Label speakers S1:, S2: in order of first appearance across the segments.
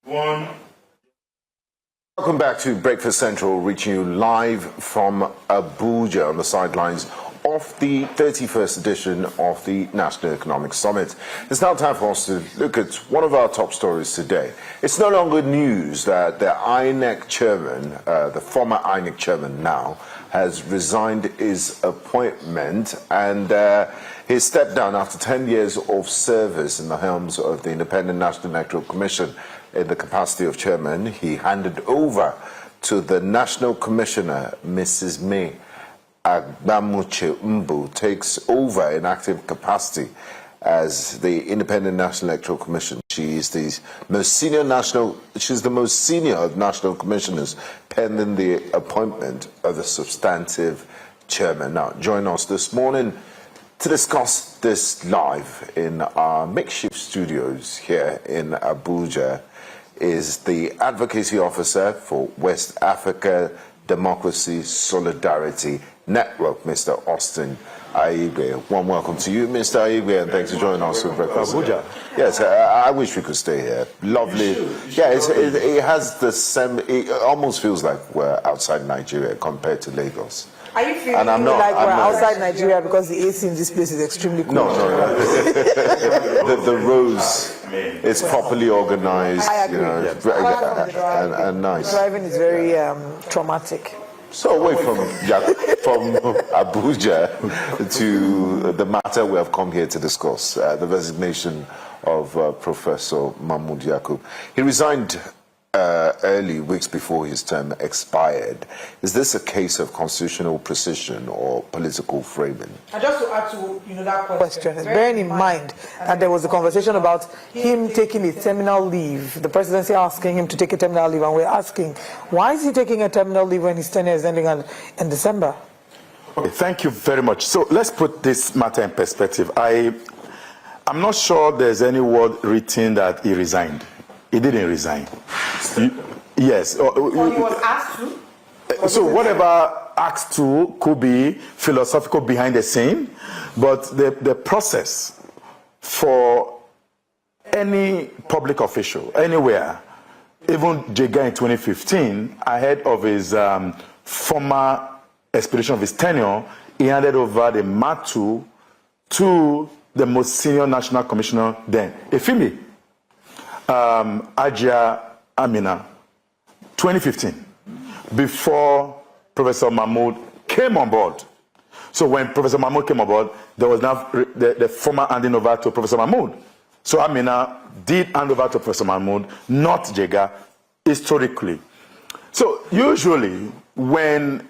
S1: Welcome back to Breakfast Central, reaching you live from Abuja on the sidelines of the 31st edition of the National Economic Summit. It's now time for us to look at one of our top stories today. It's no longer news that the INEC chairman, the former INEC chairman now, has resigned his appointment and he stepped down after 10 years of service in the helms of the Independent National Electoral Commission. In the capacity of chairman, he handed over to the National Commissioner, Mrs May Agbamuche-Mbu, takes over in active capacity as the Independent National Electoral Commission. She's the most senior of national commissioners, pending the appointment of the substantive chairman. Now, join us this morning to discuss this live in our makeshift studios here in Abuja is the Advocacy Officer for West Africa Democracy Solidarity Network, Mr. Austin Aigbe. Warm welcome to you, Mr. Aigbe, and thanks for joining us for breakfast. Abuja. Yes, I wish we could stay here. Lovely. Yeah, it has the same. It almost feels like we're outside Nigeria compared to Lagos.
S2: Are you feeling like we're outside Nigeria because the AC in this place is extremely cold?
S1: No. the roads is properly organized,
S2: I agree.
S1: You know, and nice.
S2: Driving is very traumatic.
S1: So away from Abuja to the matter we have come here to discuss, the resignation of Professor Mahmood Yakubu. He resigned early weeks before his term expired. Is this a case of constitutional precision or political framing?
S2: And just to add to that question, bearing in mind that there was a conversation about him taking a terminal leave, the presidency asking him to take a terminal leave, and we're asking, why is he taking a terminal leave when his tenure is ending in December?
S3: Okay, thank you very much. So let's put this matter in perspective. I'm not sure there's any word written that he resigned. He didn't resign. Yes.
S2: Or he was asked to?
S3: So whatever asked to could be philosophical behind the scene, but the process for any public official, anywhere, even Jega in 2015, ahead of his former expiration of his tenure, he handed over the mantle to the most senior national commissioner then, a female. Ajia Amina, 2015, before Professor Mahmood came on board. So when Professor Mahmood came on board, there was now the former handing over to Professor Mahmood. So Amina did hand over to Professor Mahmood, not Jega, historically. So usually when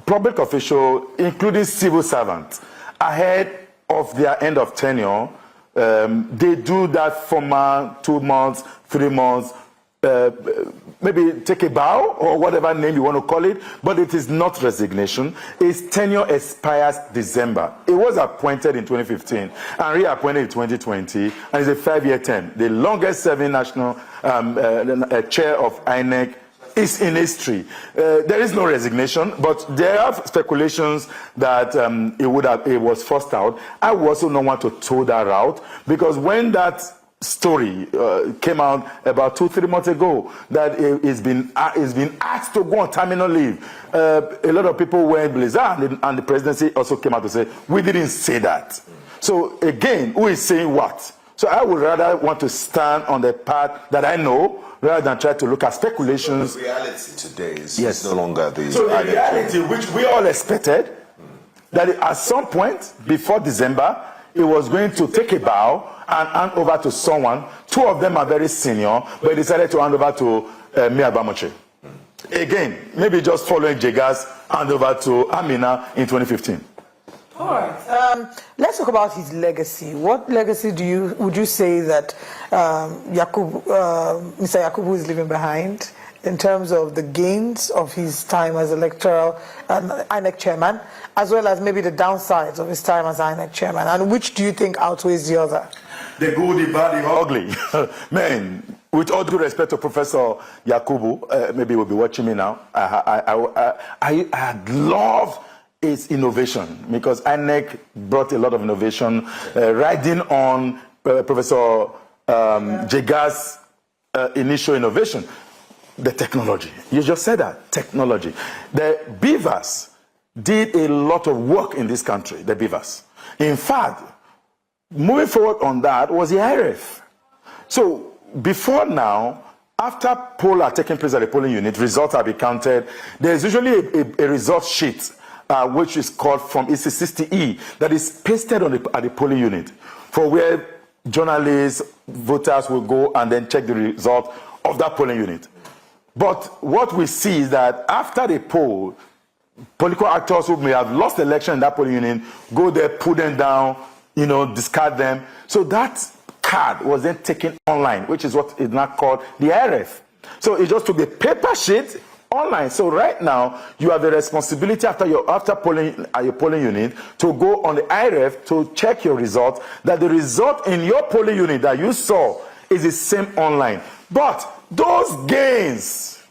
S3: public officials, including civil servants, ahead of their end of tenure, they do that formal 2 months, 3 months, maybe take a bow or whatever name you want to call it, but it is not resignation. His tenure expires December. He was appointed in 2015 and reappointed in 2020, and it's a 5-year term. The longest serving national chair of INEC is in history. There is no resignation, but there are speculations that it was forced out. I also don't want to toe that route, because when that story came out about 2-3 months ago that it's been asked to go on terminal leave, a lot of people were in blizzard, and the presidency also came out to say, we didn't say that. So again, who is saying what? So I would rather want to stand on the path that I know, rather than try to look at speculations.
S1: The reality today is no longer the
S3: reality, which we all expected, that at some point before December, he was going to take a bow and hand over to someone. 2 of them are very senior, but he decided to hand over to May Agbamuche. Again, maybe just following Jega's hand over to Amina in 2015.
S2: All right. Let's talk about his legacy. What legacy would you say that Mr. Yakubu is leaving behind in terms of the gains of his time as electoral INEC chairman, as well as maybe the downsides of his time as INEC chairman? And which do you think outweighs the other?
S3: The good, the bad, the ugly. Man, with all due respect to Professor Yakubu, maybe he will be watching me now. I love its innovation, because INEC brought a lot of innovation, riding on Professor Jega's initial innovation? The technology. You just said that, technology. The beavers did a lot of work in this country, the beavers. In fact, moving forward on that was the IRF. So before now, after polls are taking place at the polling unit, results are being counted, there's usually a result sheet, which is called from EC60E, that is pasted on at the polling unit, for where journalists, voters will go and then check the result of that polling unit. But what we see is that after the poll, political actors who may have lost the election in that polling unit go there, put them down, discard them. So that card was then taken online, which is what is now called the IRF. So it just took the paper sheet online. So right now, you have the responsibility after polling at your polling unit to go on the IRF to check your result, that the result in your polling unit that you saw is the same online. But those gains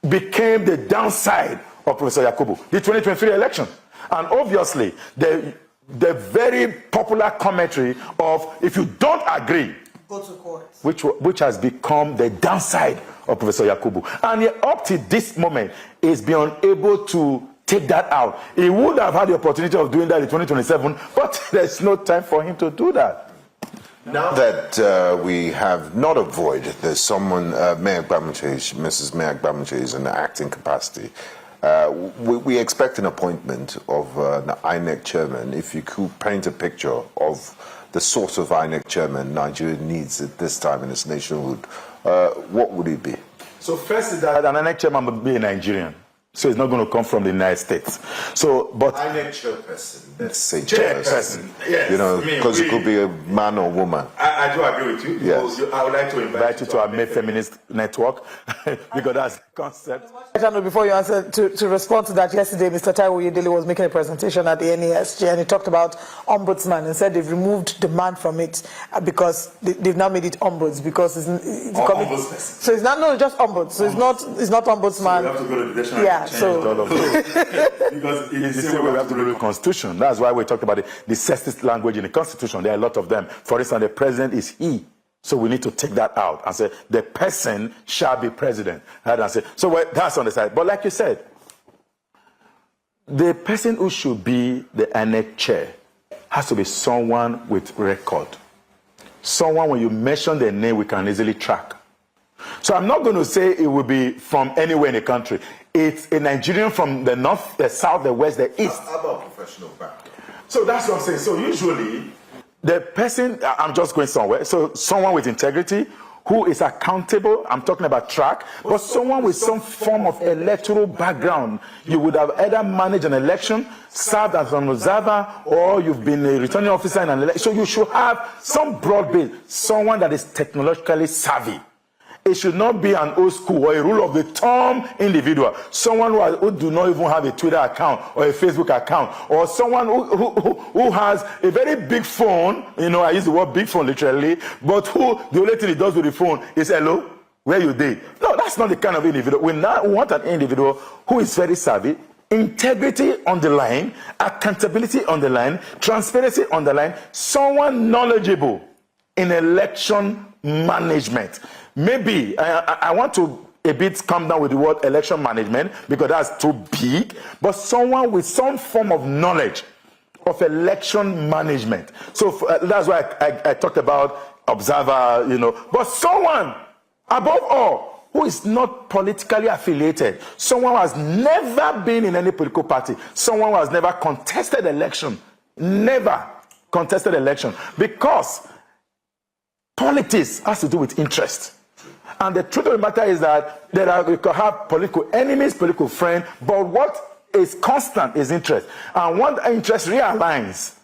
S3: became the downside of Professor Yakubu, the 2023 election. And obviously, the very popular commentary of, if you don't agree,
S2: go to court,
S3: which has become the downside of Professor Yakubu. And yet, up to this moment, he's been unable to take that out. He would have had the opportunity of doing that in 2027, but there's no time for him to do that.
S1: Now that we have not a void, there's someone, Mrs May Agbamuche is in the acting capacity. We expect an appointment of an INEC chairman. If you could paint a picture of the sort of INEC chairman Nigeria needs at this time in its nationhood, what would it be?
S3: So first is that an INEC chairman would be a Nigerian. So it's not going to come from the United States. So, but
S1: INEC chairperson, let's say
S3: chairperson, yes,
S1: because it could be a man or woman.
S3: I do agree with you.
S1: Yes.
S3: I would like to invite you to our May Feminist Network because that's the concept.
S2: Before you answer, to respond to that, yesterday Mr. Taiwo Oyedele was making a presentation at the NESG and he talked about ombudsman and said they've removed the man from it because they've now made it ombuds because it's so it's not just ombuds. So it's not ombudsman. So
S3: we have to go to the dictionary.
S2: Yeah. So
S3: all of because it's the same way we have to go to the Constitution. That's why we talked about the sexist language in the Constitution. There are a lot of them. For instance, the president is he. So we need to take that out and say the person shall be president. So that's on the side. But like you said, the person who should be the INEC chair has to be someone with record. Someone, when you mention their name, we can easily track. So I'm not going to say it will be from anywhere in the country. It's a Nigerian from the north, the south, the west, the east.
S1: How about professional background?
S3: So that's what I'm saying. So usually, the person, I'm just going somewhere, so someone with integrity, who is accountable, I'm talking about track, but someone with some form of electoral background. You would have either managed an election, served as an observer, or you've been a returning officer in an election. So you should have some broad base, someone that is technologically savvy. It should not be an old school or a rule of the thumb individual. Someone who do not even have a Twitter account or a Facebook account, or someone who has a very big phone. I use the word big phone literally, but who the only thing he does with the phone is hello, where you did. No, that's not the kind of individual. We now want an individual who is very savvy, integrity on the line, accountability on the line, transparency on the line, someone knowledgeable in election management. Maybe I want to a bit come down with the word election management because that's too big, but someone with some form of knowledge of election management. So that's why I talked about observer, but someone above all who is not politically affiliated, someone who has never been in any political party, someone who has never contested election, because politics has to do with interest. And the truth of the matter is that we can have political enemies, political friends, but what is constant is interest. And when the interest realigns,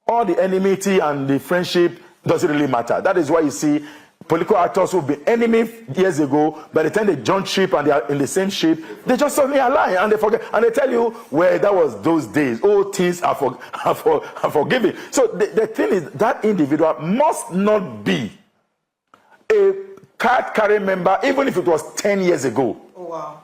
S3: all the enmity and the friendship doesn't really matter. That is why you see political actors who've been enemies years ago, by the time they jump ship and they are in the same ship, they just suddenly align and they forget. And they tell you, well, that was those days. All things are forgiven. So the thing is, that individual must not be a card-carrying member, even if it was 10 years ago.
S2: Oh, wow.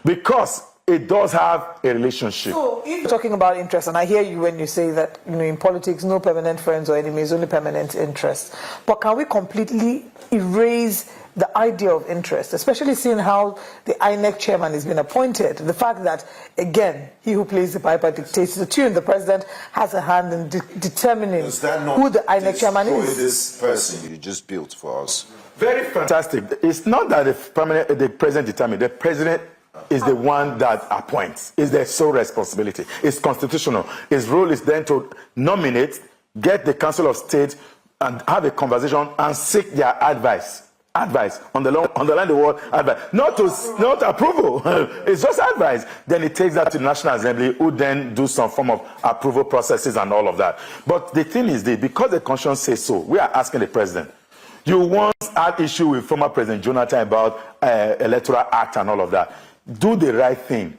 S3: Because it does have a relationship.
S2: So, if you're talking about interest, and I hear you when you say that in politics, no permanent friends or enemies, only permanent interests. But can we completely erase the idea of interest, especially seeing how the INEC chairman has been appointed. The fact that, again, he who plays the piper dictates the tune. The president has a hand in determining who the INEC chairman is.
S1: This person you just built for us.
S3: Very fantastic. It's not that the president determines. The president is the one that appoints. It's their sole responsibility. It's constitutional. His role is then to nominate, get the Council of State, and have a conversation and seek their advice. Underline the word advice. Not approval. It's just advice. Then it takes that to the National Assembly, who then do some form of approval processes and all of that. But the thing is, because the Constitution says so, we are asking the president. You once had issue with former President Jonathan about electoral act and all of that. Do the right thing.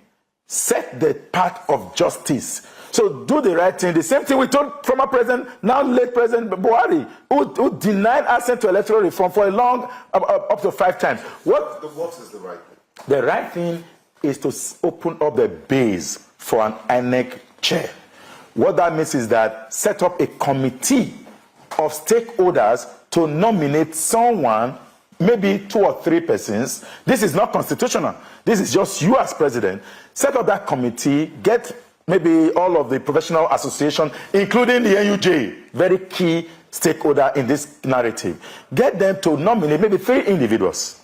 S3: Set the path of justice. So do the right thing. The same thing we told former President, now late President Buhari, who denied assent to electoral reform for a long, up to 5 times. What
S1: is the right thing?
S3: The right thing is to open up the base for an INEC chair. What that means is that set up a committee of stakeholders to nominate someone, maybe 2 or 3 persons. This is not constitutional. This is just you as president. Set up that committee, get maybe all of the professional association, including the NUJ, very key stakeholder in this narrative. Get them to nominate maybe 3 individuals.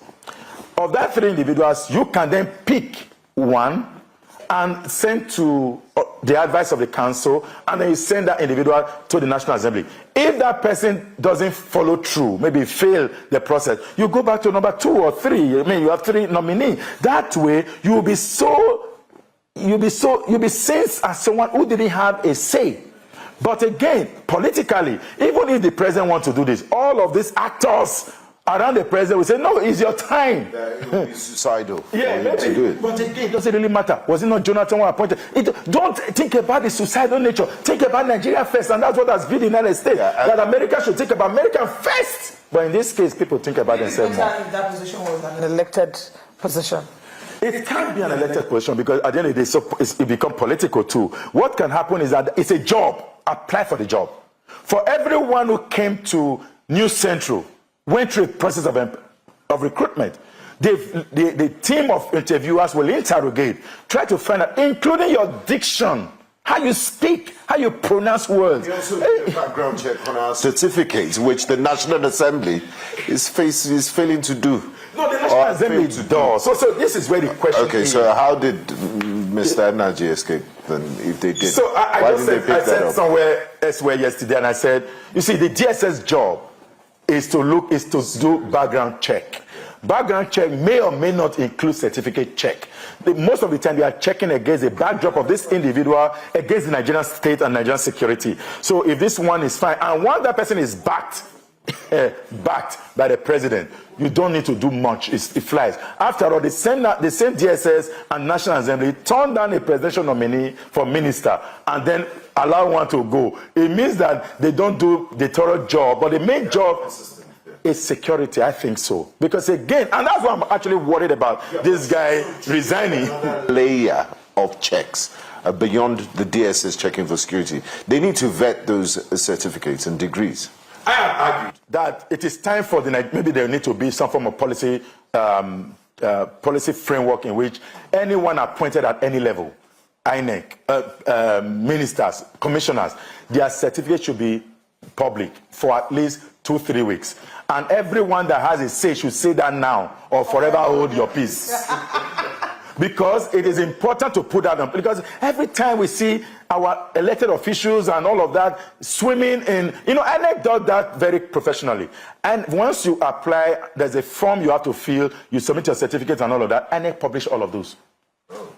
S3: Of that 3 individuals, you can then pick one and send to the advice of the council, and then you send that individual to the National Assembly. If that person doesn't follow through, maybe fail the process, you go back to number 2 or 3. I mean, you have 3 nominees. That way, you'll be seen as someone who didn't have a say. But again, politically, even if the president wants to do this, all of these actors around the president will say, no, it's your time.
S1: It will be suicidal.
S3: Yeah, maybe.
S1: To do it.
S3: But again, it doesn't really matter. Was it not Jonathan who appointed? Don't think about the suicidal nature. Think about Nigeria first, and that's what has been in the United States. That America should think about America first. But in this case, people think about themselves more.
S2: If that position was an elected position.
S3: It can't be an elected position because at the end of the day, it becomes political too. What can happen is that it's a job. Apply for the job. For everyone who came to New Central, went through a process of recruitment, the team of interviewers will interrogate, try to find out, including your diction, how you speak, how you pronounce words.
S1: We also do a background check on our certificates, which the National Assembly is failing to do.
S3: No, the National Assembly does. So this is where the question is.
S1: Okay, so how did Mr. Energy escape then, if they did?
S3: So I said somewhere elsewhere yesterday, and I said, you see, the DSS job is to do background check. Background check may or may not include certificate check. Most of the time, they are checking against the backdrop of this individual, against the Nigerian state and Nigerian security. So if this one is fine, and once that person is backed by the president, you don't need to do much. It flies. After all, the same DSS and National Assembly turn down a presidential nominee for minister and then allow one to go. It means that they don't do the thorough job, but the main job is security. I think so. Because again, and that's what I'm actually worried about, this guy resigning.
S1: Layer of checks beyond the DSS checking for security. They need to vet those certificates and degrees.
S3: I have argued that it is time for maybe there need to be some form of policy framework in which anyone appointed at any level, INEC, ministers, commissioners, their certificate should be public for at least 2-3 weeks. And everyone that has a say should say that now or forever hold your peace. Because it is important to put that on. Because every time we see our elected officials and all of that swimming in, INEC does that very professionally. And once you apply, there's a form you have to fill, you submit your certificate and all of that, INEC publish all of those.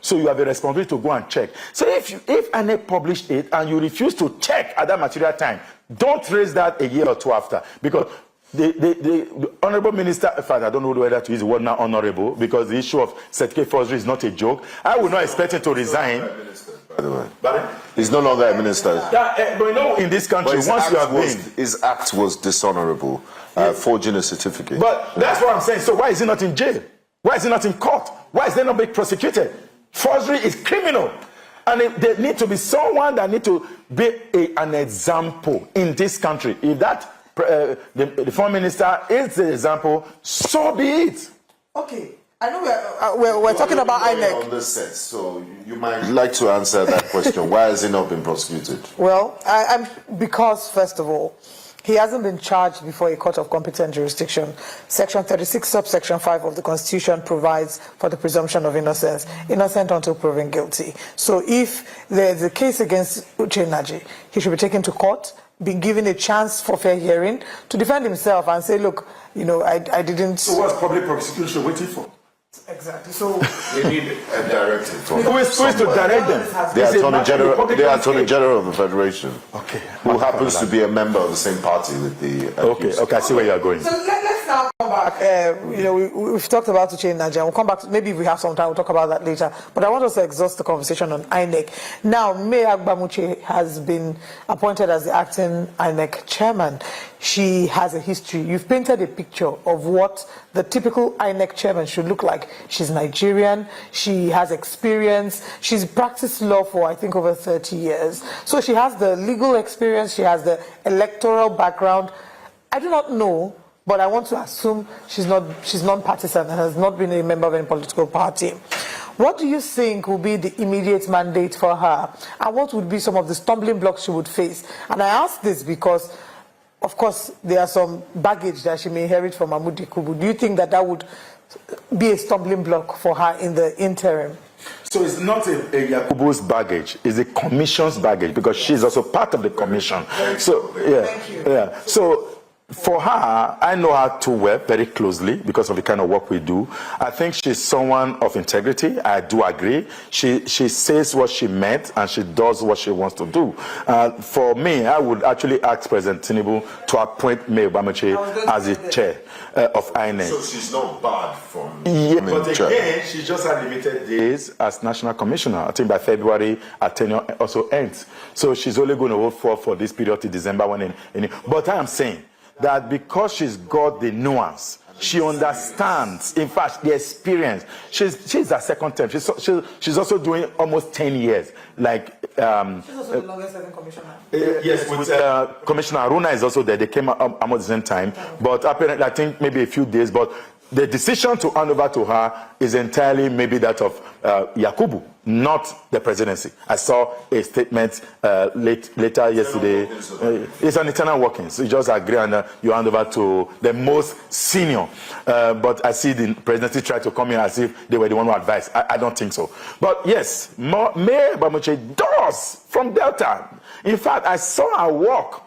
S3: So you have a responsibility to go and check. So if INEC published it and you refuse to check at that material time, don't raise that a year or 2 after. Because the honorable minister, in fact, I don't know whether to use the word now honorable, because the issue of certificate forgery is not a joke. I would not expect him to resign.
S1: By the way, he's no longer a minister.
S3: Yeah, but in this country, once you have been,
S1: his act was dishonorable, forging a certificate.
S3: But that's what I'm saying. So why is he not in jail? Why is he not in court? Why is he not being prosecuted? Forgery is criminal. And there need to be someone that need to be an example in this country. If that the foreign minister is the example, so be it.
S2: Okay. I know we're talking about INEC.
S1: On this set, so you might like to answer that question. Why has he not been prosecuted?
S2: Well, because, first of all, he hasn't been charged before a court of competent jurisdiction. Section 36, subsection 5 of the Constitution provides for the presumption of innocence, innocent until proven guilty. So if there's a case against Uche Naji, he should be taken to court, be given a chance for fair hearing to defend himself and say, look, you know, I didn't...
S3: So what's public prosecution waiting for?
S2: Exactly. So
S1: we need a directive from
S3: who is supposed to direct them?
S1: The Attorney General of the Federation.
S3: Okay.
S1: Who happens to be a member of the same party with the accused.
S3: Okay, I see where you are going.
S2: So let's now come back. You know, we've talked about Uche Naji, and we'll come back. Maybe if we have some time, we'll talk about that later. But I want us to exhaust the conversation on INEC. Now, May Agbamuche has been appointed as the acting INEC chairman. She has a history. You've painted a picture of what the typical INEC chairman should look like. She's Nigerian. She has experience. She's practiced law for, I think, over 30 years. So she has the legal experience. She has the electoral background. I do not know, but I want to assume she's non-partisan and has not been a member of any political party. What do you think will be the immediate mandate for her? And what would be some of the stumbling blocks she would face? And I ask this because, of course, there are some baggage that she may inherit from Mahmood Yakubu. Do you think that that would be a stumbling block for her in the interim?
S3: So it's not a Yakubu's baggage, it's the commission's baggage, because she's also part of the commission. So, yeah. So, for her, I know her too well, very closely, because of the kind of work we do. I think she's someone of integrity. I do agree. She says what she meant, and she does what she wants to do. For me, I would actually ask President Tinubu to appoint May Agbamuche as the chair of INEC.
S1: So she's not barred from...
S3: Yeah, but again, she just had limited days as National Commissioner. I think by February, her tenure also ends. So she's only going to hold for this period to December. But I am saying that because she's got the nuance, she understands, in fact, the experience. She's her second term. She's also doing almost 10 years. Like
S2: she's also the longest serving commissioner.
S3: Yes, with Commissioner Aruna is also there. They came almost at the same time. But apparently, I think maybe a few days. But the decision to hand over to her is entirely maybe that of Yakubu, not the presidency. I saw a statement later yesterday. It's an internal workings. You just agree and you hand over to the most senior. But I see the presidency try to come in as if they were the one who advised. I don't think so. But yes, May Agbamuche does from Delta. In fact, I saw her work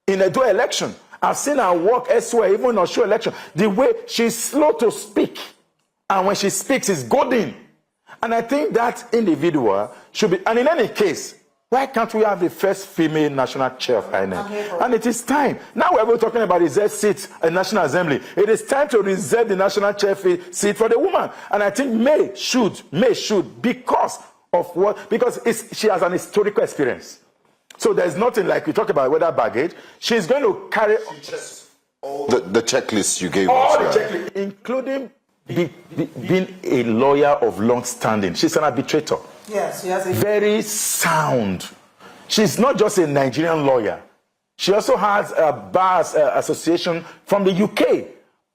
S3: in a dual election. I've seen her work elsewhere, even in Osho election. The way she's slow to speak, and when she speaks, it's golden. And I think that individual should be. And in any case, why can't we have the first female national chair of INEC? And it is time. Now we're talking about reserved seats in National Assembly. It is time to reserve the national chair seat for the woman. And I think May should, because of what? Because she has an historical experience. So there's nothing like we talk about whether baggage. She's going to carry
S1: all the checklist you gave
S3: all
S1: us,
S3: the checklist, including being a lawyer of long standing. She's an arbitrator.
S2: Yes, she has a
S3: very sound. She's not just a Nigerian lawyer. She also has a bar association from the UK.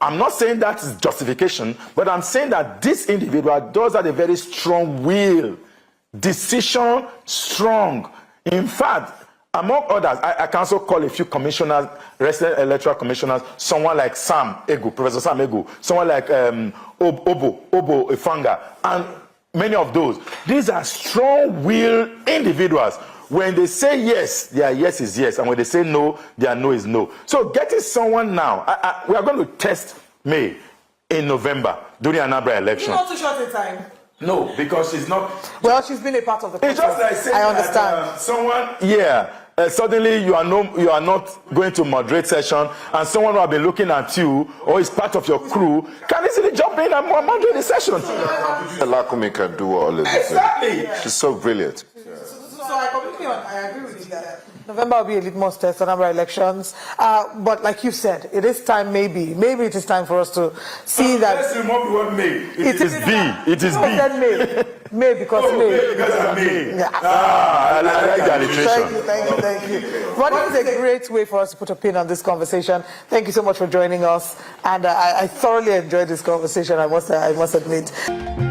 S3: I'm not saying that is justification, but I'm saying that this individual does have a very strong will, decision strong. In fact, among others, I can also call a few commissioners, resident electoral commissioners, someone like Professor Sam Egu, someone like Obo Ifanga, and many of those. These are strong-willed individuals. When they say yes, their yes is yes, and when they say no, their no is no. So getting someone now, we are going to test May in November during another election.
S2: Not too short a time.
S3: No, because she's not.
S2: Well, she's been a part of the process.
S3: It's just like saying
S2: I understand.
S3: That, someone, suddenly you are not going to moderate session, and someone who have been looking at you or is part of your crew can easily jump in and moderate the session.
S1: Lakumi can do all of this.
S3: Exactly.
S1: She's so brilliant.
S2: So I agree with you that November will be a litmus test for number elections. But like you said, it is time, maybe it is time for us to see that.
S3: Let's remove the word May. It is B. It is B.
S2: May. May because May.
S3: Because I'm me.
S2: Yeah.
S3: I like the alliteration.
S2: Thank you. But it is a great way for us to put a pin on this conversation. Thank you so much for joining us. And I thoroughly enjoyed this conversation, I must admit.